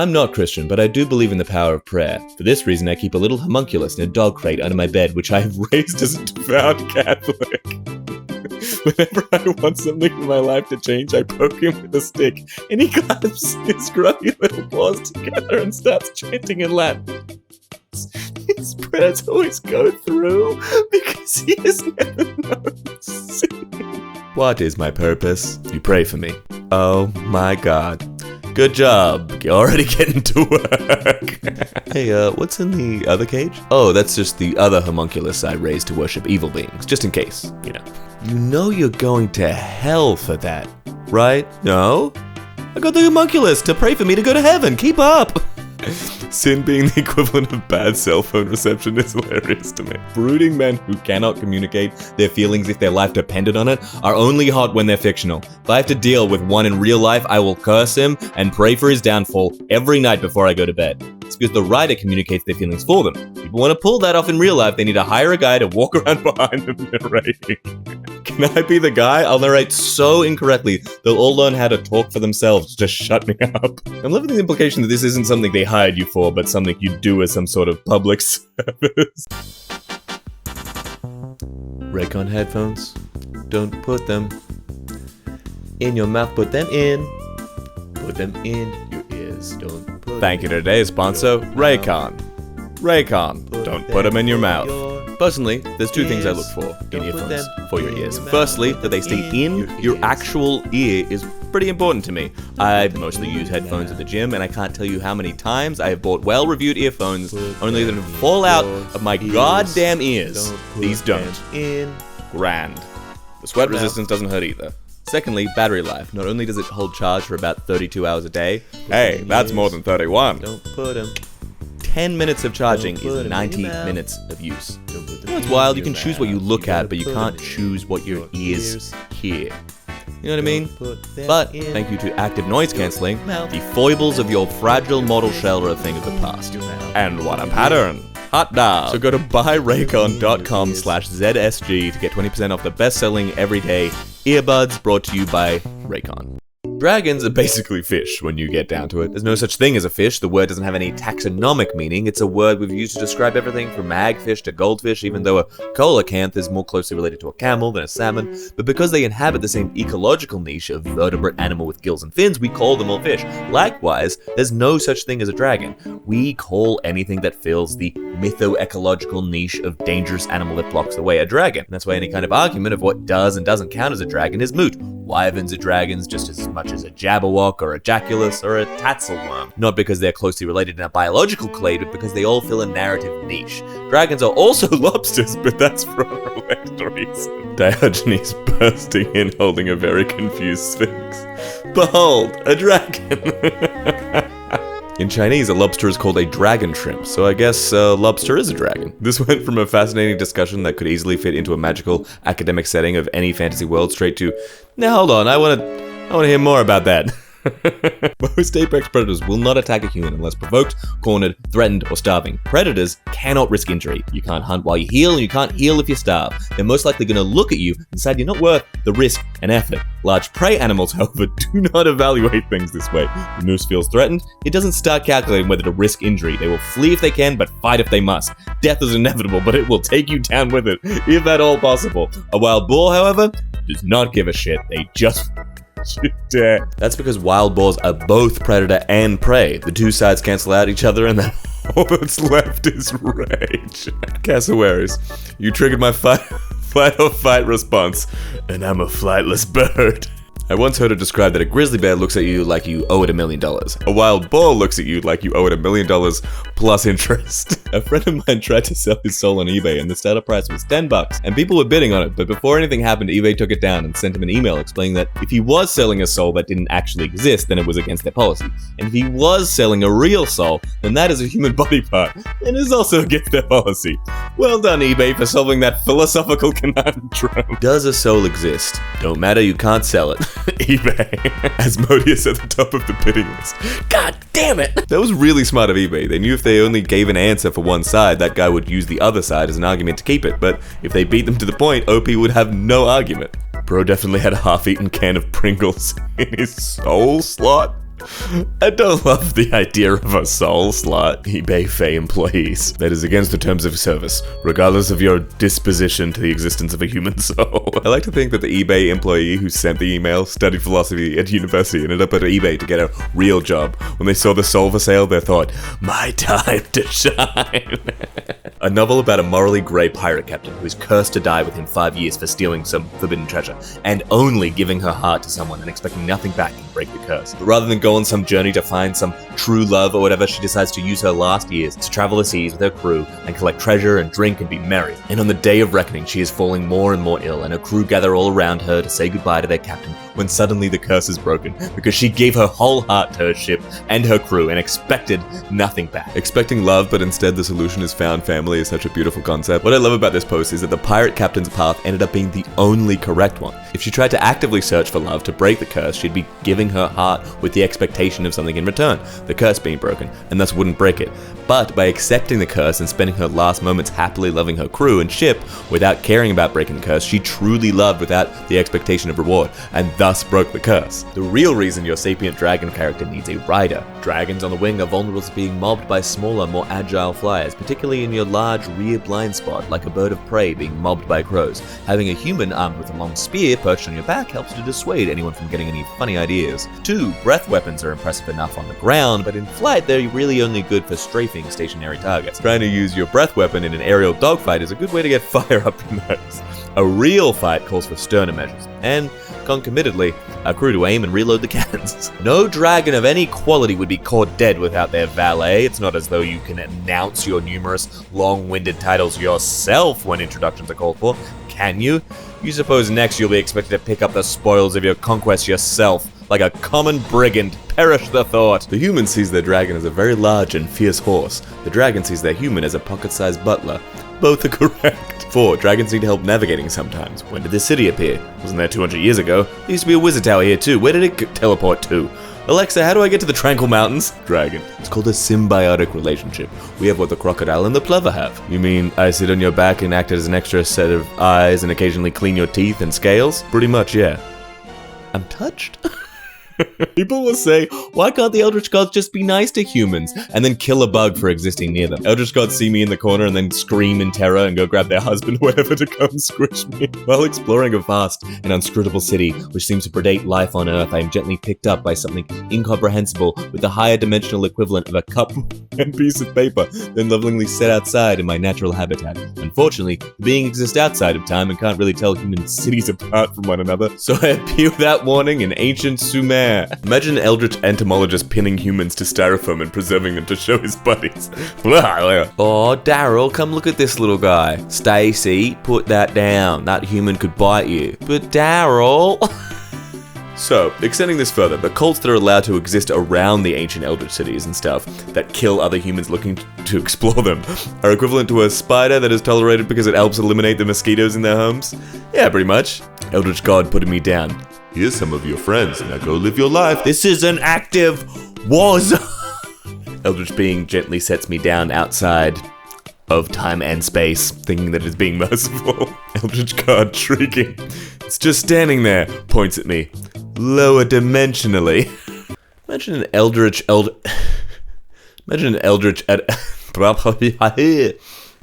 I'm not Christian, but I do believe in the power of prayer. For this reason, I keep a little homunculus in a dog crate under my bed, which I have raised as a devout Catholic. Whenever I want something in my life to change, I poke him with a stick, and he clasps his grubby little paws together and starts chanting in Latin. His prayers always go through, because he has never known sin. What is my purpose? You pray for me. Oh my god. Good job. You're already getting to work. Hey, what's in the other cage? Oh, that's just the other homunculus I raised to worship evil beings, just in case, you know. You know you're going to hell for that, right? No? I got the homunculus to pray for me to go to heaven. Keep up. Sin being the equivalent of bad cell phone reception is hilarious to me. Brooding men who cannot communicate their feelings if their life depended on it are only hot when they're fictional. If I have to deal with one in real life, I will curse him and pray for his downfall every night before I go to bed. It's because the writer communicates their feelings for them. If people want to pull that off in real life, they need to hire a guy to walk around behind them narrating. Can I be the guy? I'll narrate so incorrectly, they'll all learn how to talk for themselves. Just shut me up. I'm loving the implication that this isn't something they hired you for, but something you do as some sort of public service. Raycon headphones. Don't put them in your mouth, put them in. Put them in your ears. Don't put Thank you to today's sponsor, Raycon. Raycon. Don't put them in your mouth. Personally, there's two things I look for in earphones for your ears. Firstly, that they stay in your actual ear is pretty important to me. I mostly use headphones at the gym, and I can't tell you how many times I have bought well-reviewed earphones only to fall out of my goddamn ears. These don't. Grand. The sweat resistance doesn't hurt either. Secondly, battery life. Not only does it hold charge for about 32 hours a day, hey, that's more than 31. Don't put them. 10 minutes of charging is 90 minutes of use. You know, it's wild, you can choose what you look at, but you can't choose what your ears hear. You know what I mean? But, thank you to active noise cancelling, the foibles of your fragile mortal shell are a thing of the past. And what a pattern! Hot dog! So go to buyraycon.com/ZSG to get 20% off the best-selling everyday earbuds brought to you by Raycon. Dragons are basically fish when you get down to it. There's no such thing as a fish. The word doesn't have any taxonomic meaning. It's a word we've used to describe everything from hagfish to goldfish, even though a coelacanth is more closely related to a camel than a salmon. But because they inhabit the same ecological niche of vertebrate animal with gills and fins, we call them all fish. Likewise, there's no such thing as a dragon. We call anything that fills the mytho-ecological niche of dangerous animal that blocks the way a dragon. And that's why any kind of argument of what does and doesn't count as a dragon is moot. Wyverns are dragons just as much as a jabberwock or a jaculus or a tatzelworm. Not because they're closely related in a biological clade, but because they all fill a narrative niche. Dragons are also lobsters, but that's for a related reason. Diogenes bursting in holding a very confused sphinx. Behold, a dragon! In Chinese, a lobster is called a dragon shrimp, so I guess a lobster is a dragon. This went from a fascinating discussion that could easily fit into a magical academic setting of any fantasy world straight to, now hold on, I want to hear more about that. Most apex predators will not attack a human unless provoked, cornered, threatened, or starving. Predators cannot risk injury. You can't hunt while you heal, and you can't heal if you starve. They're most likely going to look at you and decide you're not worth the risk and effort. Large prey animals, however, do not evaluate things this way. The moose feels threatened, it doesn't start calculating whether to risk injury. They will flee if they can, but fight if they must. Death is inevitable, but it will take you down with it, if at all possible. A wild boar, however, does not give a shit. They just... That's because wild boars are both predator and prey. The two sides cancel out each other, and then all that's left is rage. Cassowaries, you triggered my flight or fight response, and I'm a flightless bird. I once heard it described that a grizzly bear looks at you like you owe it $1 million. A wild boar looks at you like you owe it $1 million plus interest. A friend of mine tried to sell his soul on eBay and the starter price was $10 and people were bidding on it, but before anything happened, eBay took it down and sent him an email explaining that if he was selling a soul that didn't actually exist, then it was against their policy. And if he was selling a real soul, then that is a human body part and is also against their policy. Well done, eBay, for solving that philosophical conundrum. Does a soul exist? Don't matter, you can't sell it. eBay. Asmodeus at the top of the bidding list. God damn it! That was really smart of eBay. They knew if they only gave an answer for one side, that guy would use the other side as an argument to keep it. But if they beat them to the point, OP would have no argument. Bro definitely had a half-eaten can of Pringles in his soul slot. I don't love the idea of a soul slot. eBay Faye employees. That is against the terms of service, regardless of your disposition to the existence of a human soul. I like to think that the eBay employee who sent the email studied philosophy at university and ended up at eBay to get a real job. When they saw the soul for sale, they thought, my time to shine. A novel about a morally grey pirate captain who is cursed to die within 5 years for stealing some forbidden treasure, and only giving her heart to someone and expecting nothing back can break the curse. But rather than go on some journey to find some true love or whatever, she decides to use her last years to travel the seas with her crew and collect treasure and drink and be merry. And on the day of reckoning, she is falling more and more ill, and her crew gather all around her to say goodbye to their captain, when suddenly the curse is broken, because she gave her whole heart to her ship and her crew and expected nothing back. Expecting love, but instead the solution is found family is such a beautiful concept. What I love about this post is that the pirate captain's path ended up being the only correct one. If she tried to actively search for love to break the curse, she'd be giving her heart with the expectation of something in return, the curse being broken, and thus wouldn't break it. But by accepting the curse and spending her last moments happily loving her crew and ship without caring about breaking the curse, she truly loved without the expectation of reward, and thus broke the curse. The real reason your sapient dragon character needs a rider. Dragons on the wing are vulnerable to being mobbed by smaller, more agile flyers, particularly in your large rear blind spot, like a bird of prey being mobbed by crows. Having a human armed with a long spear perched on your back helps to dissuade anyone from getting any funny ideas. 2. Breath weapons are impressive enough on the ground, but in flight they're really only good for strafing stationary targets. Trying to use your breath weapon in an aerial dogfight is a good way to get fire up your nose. A real fight calls for sterner measures, and concomitantly, a crew to aim and reload the cannons. No dragon of any quality would be caught dead without their valet. It's not as though you can announce your numerous, long-winded titles yourself when introductions are called for, can you? You suppose next you'll be expected to pick up the spoils of your conquest yourself, like a common brigand. Perish the thought. The human sees their dragon as a very large and fierce horse. The dragon sees their human as a pocket-sized butler. Both are correct. 4. Dragons need help navigating sometimes. When did this city appear? Wasn't there 200 years ago? There used to be a wizard tower here too. Where did it teleport to? Alexa, how do I get to the Tranquil Mountains? Dragon. It's called a symbiotic relationship. We have what the crocodile and the plover have. You mean I sit on your back and act as an extra set of eyes and occasionally clean your teeth and scales? Pretty much, yeah. I'm touched. People will say, why can't the Eldritch gods just be nice to humans and then kill a bug for existing near them? Eldritch gods see me in the corner and then scream in terror and go grab their husband or whatever to come squish me. While exploring a vast and unscrutable city which seems to predate life on Earth, I am gently picked up by something incomprehensible with the higher dimensional equivalent of a cup and piece of paper, then lovingly set outside in my natural habitat. Unfortunately, the being exists outside of time and can't really tell human cities apart from one another, so I appear without warning in ancient Sumer. Imagine an eldritch entomologist pinning humans to styrofoam and preserving them to show his buddies. Oh, Daryl, come look at this little guy. Stacy, put that down. That human could bite you. But Daryl... So, extending this further, the cults that are allowed to exist around the ancient eldritch cities and stuff that kill other humans looking to explore them are equivalent to a spider that is tolerated because it helps eliminate the mosquitoes in their homes? Yeah, pretty much. Eldritch God putting me down. Here's some of your friends, now go live your life. This is an active war zone. Eldritch being gently sets me down outside of time and space, thinking that it's being merciful. Eldritch God shrieking. It's just standing there, points at me. Lower dimensionally. Imagine an eldritch